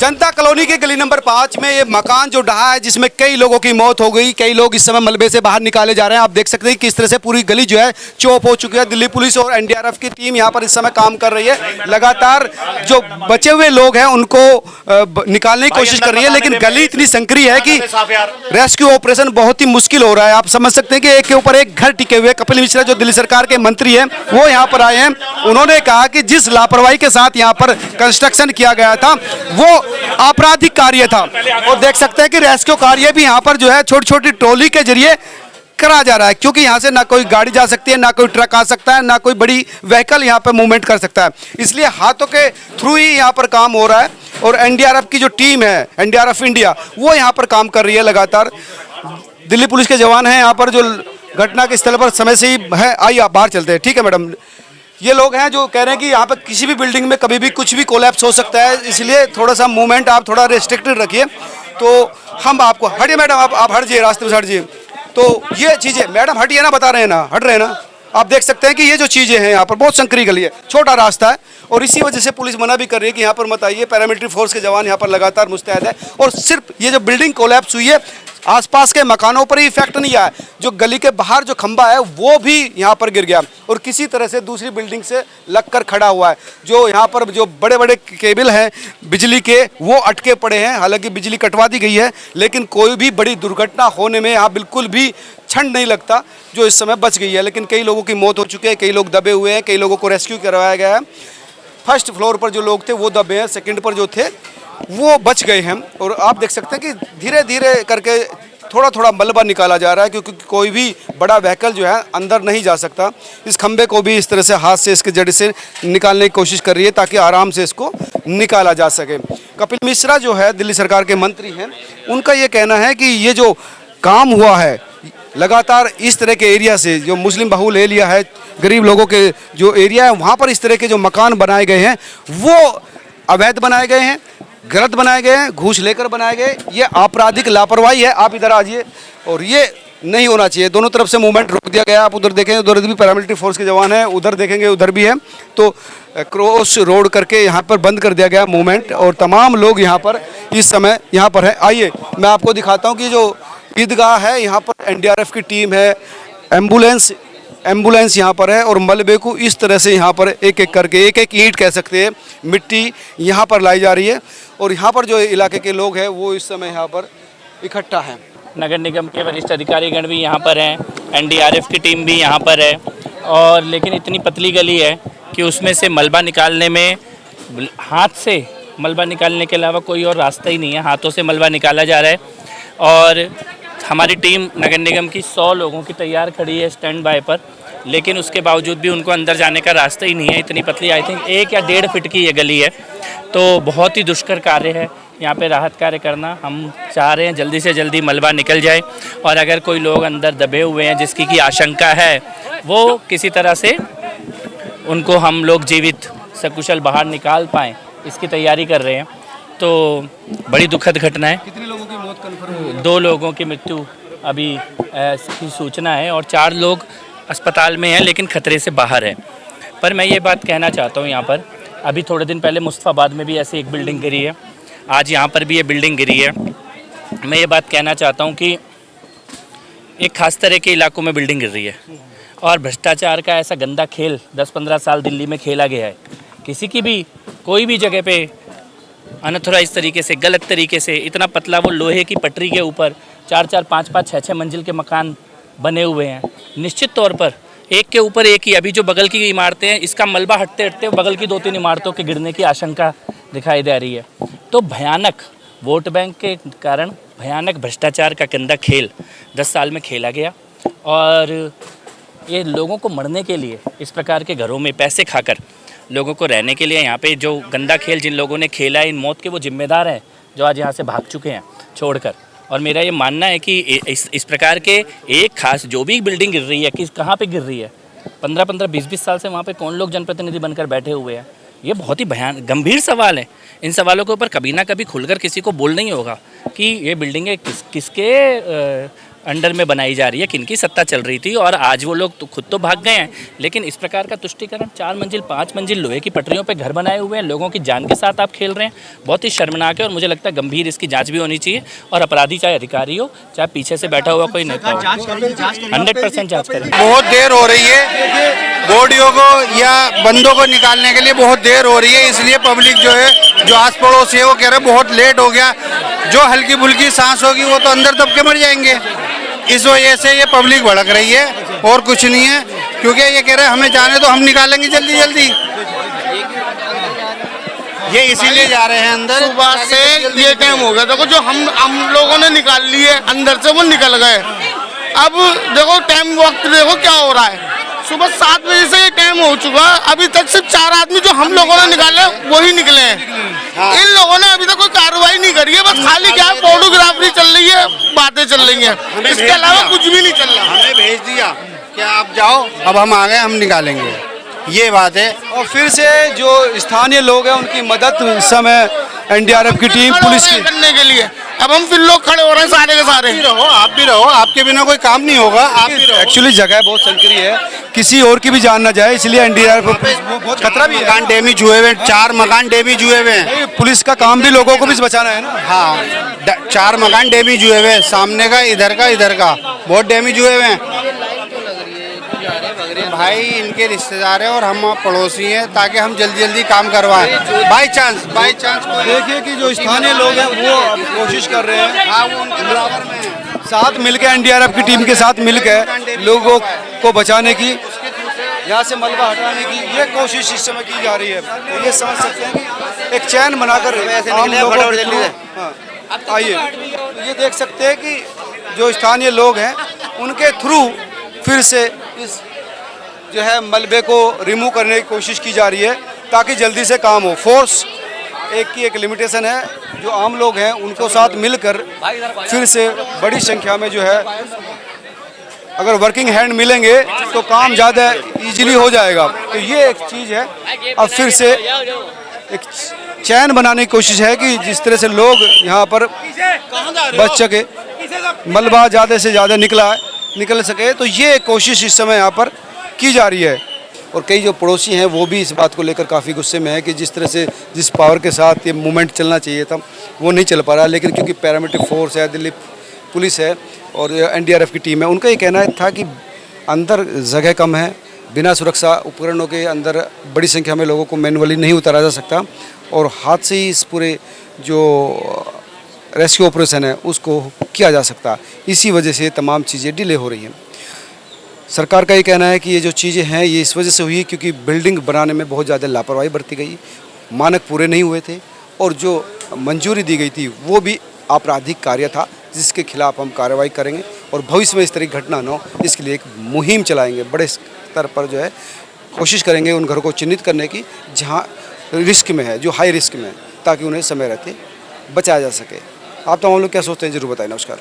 जनता colony के गली number 5 में ये मकान जो ढहा है, जिसमें कई लोगों की मौत हो गई, कई लोग इस समय मलबे से बाहर निकाले जा रहे हैं। आप देख सकते हैं किस तरह से पूरी गली जो है चौप हो चुकी है। दिल्ली पुलिस और एनडीआरएफ की टीम यहाँ पर इस समय काम कर रही है। लगातार जो बचे हुए लोग हैं उनको निकालने की कोशिश कर रही है, लेकिन गली इतनी संकरी है कि रेस्क्यू ऑपरेशन बहुत ही मुश्किल हो रहा है। आप समझ सकते हैं कि एक के ऊपर एक घर टिके हुए। कपिल मिश्रा जो दिल्ली सरकार के मंत्री हैं वो यहाँ पर आए हैं। उन्होंने कहा कि जिस लापरवाही के साथ यहाँ पर कंस्ट्रक्शन किया गया था वो आपराधिक कार्य था। और देख सकते हैं कि रेस्क्यू कार्य भी यहाँ पर जो है छोटी छोटी ट्रॉली के जरिए करा जा रहा है, क्योंकि यहाँ से ना कोई गाड़ी जा सकती है, ना कोई ट्रक आ सकता है, ना कोई बड़ी व्हीकल यहाँ पर मूवमेंट कर सकता है। इसलिए हाथों के थ्रू ही यहाँ पर काम हो रहा है। और एनडीआरएफ की जो टीम है, एनडीआरएफ इंडिया, वो यहाँ पर काम कर रही है लगातार। दिल्ली पुलिस के जवान हैं यहाँ पर जो घटना के स्थल पर समय से ही है। आइए आप बाहर चलते हैं। ठीक है मैडम, ये लोग हैं जो कह रहे हैं कि यहाँ पर किसी भी बिल्डिंग में कभी भी कुछ भी कोलैप्स हो सकता है, इसलिए थोड़ा सा मूवमेंट आप थोड़ा रेस्ट्रिक्टेड रखिए। तो हम आपको हटिए मैडम, आप हट जाइए, रास्ते से हट जाइए। तो ये चीज़ें मैडम हटिए ना, बता रहे हैं ना, हट रहे हैं ना। आप देख सकते हैं कि ये जो चीज़ें हैं यहाँ पर बहुत संकरी गली है, छोटा रास्ता है, और इसी वजह से पुलिस मना भी कर रही है कि यहाँ पर मत आइए। पैरामिलिट्री फोर्स के जवान यहाँ पर लगातार मुस्तैद है। और सिर्फ ये जो बिल्डिंग कोलैप्स हुई है, आसपास के मकानों पर ही इफेक्ट नहीं आया, जो गली के बाहर जो खंबा है वो भी यहाँ पर गिर गया और किसी तरह से दूसरी बिल्डिंग से लगकर खड़ा हुआ है। जो यहाँ पर जो बड़े बड़े केबल हैं बिजली के, वो अटके पड़े हैं। हालांकि बिजली कटवा दी गई है, लेकिन कोई भी बड़ी दुर्घटना होने में यहाँ बिल्कुल भी क्षण नहीं लगता, जो इस समय बच गई है। लेकिन कई लोगों की मौत हो चुकी है, कई लोग दबे हुए हैं, कई लोगों को रेस्क्यू करवाया गया है। फर्स्ट फ्लोर पर जो लोग थे वो दबे हैं, सेकंड पर जो थे वो बच गए हैं। और आप देख सकते हैं कि धीरे धीरे करके थोड़ा थोड़ा मलबा निकाला जा रहा है, क्योंकि कोई भी बड़ा व्हीकल जो है अंदर नहीं जा सकता। इस खंबे को भी इस तरह से हाथ से इसके जड़ से निकालने की कोशिश कर रही है ताकि आराम से इसको निकाला जा सके। कपिल मिश्रा जो है दिल्ली सरकार के मंत्री हैं, उनका ये कहना है कि ये जो काम हुआ है लगातार इस तरह के एरिया से, जो मुस्लिम बहुल एरिया है, गरीब लोगों के जो एरिया है, वहाँ पर इस तरह के जो मकान बनाए गए हैं वो अवैध बनाए गए हैं, गलत बनाए गए हैं, घूस लेकर बनाए गए। ये आपराधिक लापरवाही है। आप इधर आ जाइए, और ये नहीं होना चाहिए। दोनों तरफ से मूवमेंट रोक दिया गया। आप उधर देखें, उधर भी पैरामिलिट्री फोर्स के जवान हैं, उधर देखेंगे उधर भी है। तो क्रॉस रोड करके यहाँ पर बंद कर दिया गया मूवमेंट, और तमाम लोग यहाँ पर इस समय यहाँ पर है। आइए मैं आपको दिखाता हूँ कि जो ईदगाह है, यहाँ पर एनडीआरएफ की टीम है, एम्बुलेंस यहाँ पर है, और मलबे को इस तरह से यहाँ पर एक एक करके, एक एक ईंट कह सकते हैं, मिट्टी यहाँ पर लाई जा रही है। और यहाँ पर जो इलाके के लोग हैं वो इस समय यहाँ पर इकट्ठा हैं। नगर निगम के वरिष्ठ अधिकारीगण भी यहाँ पर हैं, एनडीआरएफ की टीम भी यहाँ पर है। और लेकिन इतनी पतली गली है कि उसमें से मलबा निकालने में, हाथ से मलबा निकालने के अलावा कोई और रास्ता ही नहीं है। हाथों से मलबा निकाला जा रहा है, और हमारी टीम नगर निगम की 100 लोगों की तैयार खड़ी है स्टैंड बाय पर, लेकिन उसके बावजूद भी उनको अंदर जाने का रास्ता ही नहीं है। इतनी पतली, आई थिंक 1 या 1.5 फीट की ये गली है, तो बहुत ही दुष्कर कार्य है यहाँ पे राहत कार्य करना। हम चाह रहे हैं जल्दी से जल्दी मलबा निकल जाए, और अगर कोई लोग अंदर दबे हुए हैं जिसकी की आशंका है, वो किसी तरह से उनको हम लोग जीवित सकुशल बाहर निकाल पाएँ, इसकी तैयारी कर रहे हैं। तो बड़ी दुखद घटना है। कितने लोगों की मौत कन्फर्म हुई है? 2 लोगों की मृत्यु अभी की सूचना है, और 4 लोग अस्पताल में हैं लेकिन खतरे से बाहर है। पर मैं ये बात कहना चाहता हूँ, यहाँ पर अभी थोड़े दिन पहले मुस्तफ़ाबाद में भी ऐसी एक बिल्डिंग गिरी है, आज यहाँ पर भी ये बिल्डिंग गिरी है। मैं ये बात कहना चाहता हूँ कि एक ख़ास तरह के इलाकों में बिल्डिंग गिर रही है, और भ्रष्टाचार का ऐसा गंदा खेल 10-15 साल दिल्ली में खेला गया है। किसी की भी कोई भी जगह पे अनऑथराइज तरीके से, गलत तरीके से, इतना पतला वो लोहे की पटरी के ऊपर 4-4, 5-5, 6-6 मंजिल के मकान बने हुए हैं। निश्चित तौर पर एक के ऊपर एक ही, अभी जो बगल की इमारतें हैं, इसका मलबा हटते हटते बगल की 2-3 इमारतों के गिरने की आशंका दिखाई दे रही है। तो भयानक वोट बैंक के कारण भयानक भ्रष्टाचार का गंदा खेल 10 साल में खेला गया, और ये लोगों को मरने के लिए, इस प्रकार के घरों में पैसे खाकर लोगों को रहने के लिए, यहाँ पे जो गंदा खेल जिन लोगों ने खेला है, इन मौत के वो जिम्मेदार हैं जो आज यहाँ से भाग चुके हैं छोड़कर। और मेरा ये मानना है कि इस प्रकार के एक खास जो भी बिल्डिंग गिर रही है, किस कहाँ पे गिर रही है, 15-15, 20-20 साल से वहाँ पे कौन लोग जनप्रतिनिधि बनकर बैठे हुए हैं, ये बहुत ही गंभीर सवाल है। इन सवालों के ऊपर कभी ना कभी खुलकर किसी को बोलना ही होगा कि ये बिल्डिंगें किसके अंडर में बनाई जा रही है, किनकी सत्ता चल रही थी। और आज वो लोग तो खुद तो भाग गए हैं, लेकिन इस प्रकार का तुष्टीकरण 4 मंजिल 5 मंजिल लोहे की पटरियों पे घर बनाए हुए हैं, लोगों की जान के साथ आप खेल रहे हैं। बहुत ही शर्मनाक है और मुझे लगता है गंभीर इसकी जांच भी होनी चाहिए और अपराधी चाहे अधिकारी हो चाहे पीछे से बैठा हुआ कोई नेता हो, 100% जाँच करें। बहुत देर हो रही है बॉडियों को या बंदों को निकालने के लिए, बहुत देर हो रही है। इसलिए पब्लिक जो है, जो आस पड़ोस है, वो कह रहे बहुत लेट हो गया। जो हल्की फुल्की सांस होगी वो तो अंदर दब के मर जाएंगे। इस वजह से ये पब्लिक भड़क रही है और कुछ नहीं है, क्योंकि ये कह रहे हैं हमें जाने तो हम निकालेंगे जल्दी जल्दी। ये इसीलिए जा रहे हैं अंदर। सुबह से ये टाइम हो गया, देखो जो हम लोगों ने निकाल लिए अंदर से, वो निकल गए। अब देखो टाइम वक्त देखो क्या हो रहा है, सुबह 7 बजे से ये टाइम हो चुका है, अभी तक सिर्फ 4 आदमी जो हम लोगों ने निकाले वही निकले हैं। हाँ। इन लोगों ने अभी तक कोई कार्रवाई नहीं करी है, बस खाली क्या फोटोग्राफी चल रही है, बातें चल रही हैं, इसके अलावा कुछ भी नहीं चल रहा। हमें भेज दिया कि आप जाओ, अब हम आ गए, हम निकालेंगे, ये बात है। और फिर से जो स्थानीय लोग हैं उनकी मदद इस समय एनडीआरएफ की टीम, पुलिस की करने के लिए अब हम फिर लोग खड़े हो रहे हैं सारे के सारे। आप भी रहो, आपके बिना कोई काम नहीं होगा। आप भी रहो। एक्चुअली जगह बहुत संकरी है, किसी और की भी जान ना जाए, इसलिए एनडीआरएफ को बहुत खतरा भी है। मकान डैमेज हुए हुए, 4 मकान डैमेज हुए हुए हैं। पुलिस का काम भी लोगों को भी बचाना है ना। हाँ, 4 मकान डैमेज हुए हुए हैं, सामने का, इधर का बहुत डैमेज हुए हुए हैं। भाई इनके रिश्तेदार हैं और हम पड़ोसी हैं, ताकि हम जल्दी जल्दी काम करवाएं। बाई चांस देखिए कि जो स्थानीय लोग हैं वो अब कोशिश कर रहे हैं, हाँ, वो उनके बराबर में है। साथ मिलकर एनडीआरएफ की टीम के साथ मिलकर लोगों को बचाने की, यहाँ से मलबा हटाने की ये कोशिश इस समय की जा रही है। तो ये समझ सकते हैं कि एक चैन बनाकर आम लोगों के थ्रू, हाँ, आइए, तो ये देख सकते हैं कि जो स्थानीय लोग हैं उनके थ्रू फिर से इस जो है मलबे को रिमूव करने की कोशिश की जा रही है, ताकि जल्दी से काम हो। फोर्स की एक लिमिटेशन है, जो आम लोग हैं उनको साथ मिलकर फिर से बड़ी संख्या में जो है अगर वर्किंग हैंड मिलेंगे तो काम ज़्यादा इजीली हो जाएगा। तो ये एक चीज़ है। अब फिर से एक चैन बनाने की कोशिश है कि जिस तरह से लोग यहाँ पर बच सके, मलबा ज़्यादा से ज़्यादा निकल सके। तो ये कोशिश इस समय यहाँ पर की जा रही है। और कई जो पड़ोसी हैं वो भी इस बात को लेकर काफ़ी गुस्से में है कि जिस तरह से जिस पावर के साथ ये मूवमेंट चलना चाहिए था वो नहीं चल पा रहा। लेकिन क्योंकि पैरामिलिट्री फोर्स है, दिल्ली पुलिस है और एनडीआरएफ की टीम है, उनका ये कहना था कि अंदर जगह कम है, बिना सुरक्षा उपकरणों के अंदर बड़ी संख्या में लोगों को मैनुअली नहीं उतारा जा सकता और हाथ से ही इस पूरे जो रेस्क्यू ऑपरेशन है उसको किया जा सकता। इसी वजह से तमाम चीज़ें डिले हो रही हैं। सरकार का ये कहना है कि ये जो चीज़ें हैं ये इस वजह से हुई क्योंकि बिल्डिंग बनाने में बहुत ज़्यादा लापरवाही बरती गई, मानक पूरे नहीं हुए थे और जो मंजूरी दी गई थी वो भी आपराधिक कार्य था, जिसके खिलाफ हम कार्रवाई करेंगे और भविष्य में इस तरह की घटना न हो इसके लिए एक मुहिम चलाएंगे। बड़े स्तर पर जो है कोशिश करेंगे उन घरों को चिन्हित करने की जहाँ रिस्क में है, जो हाई रिस्क में है, ताकि उन्हें समय रहते बचाया जा सके। आप तमाम लोग क्या सोचते हैं ज़रूर बताएं। नमस्कार।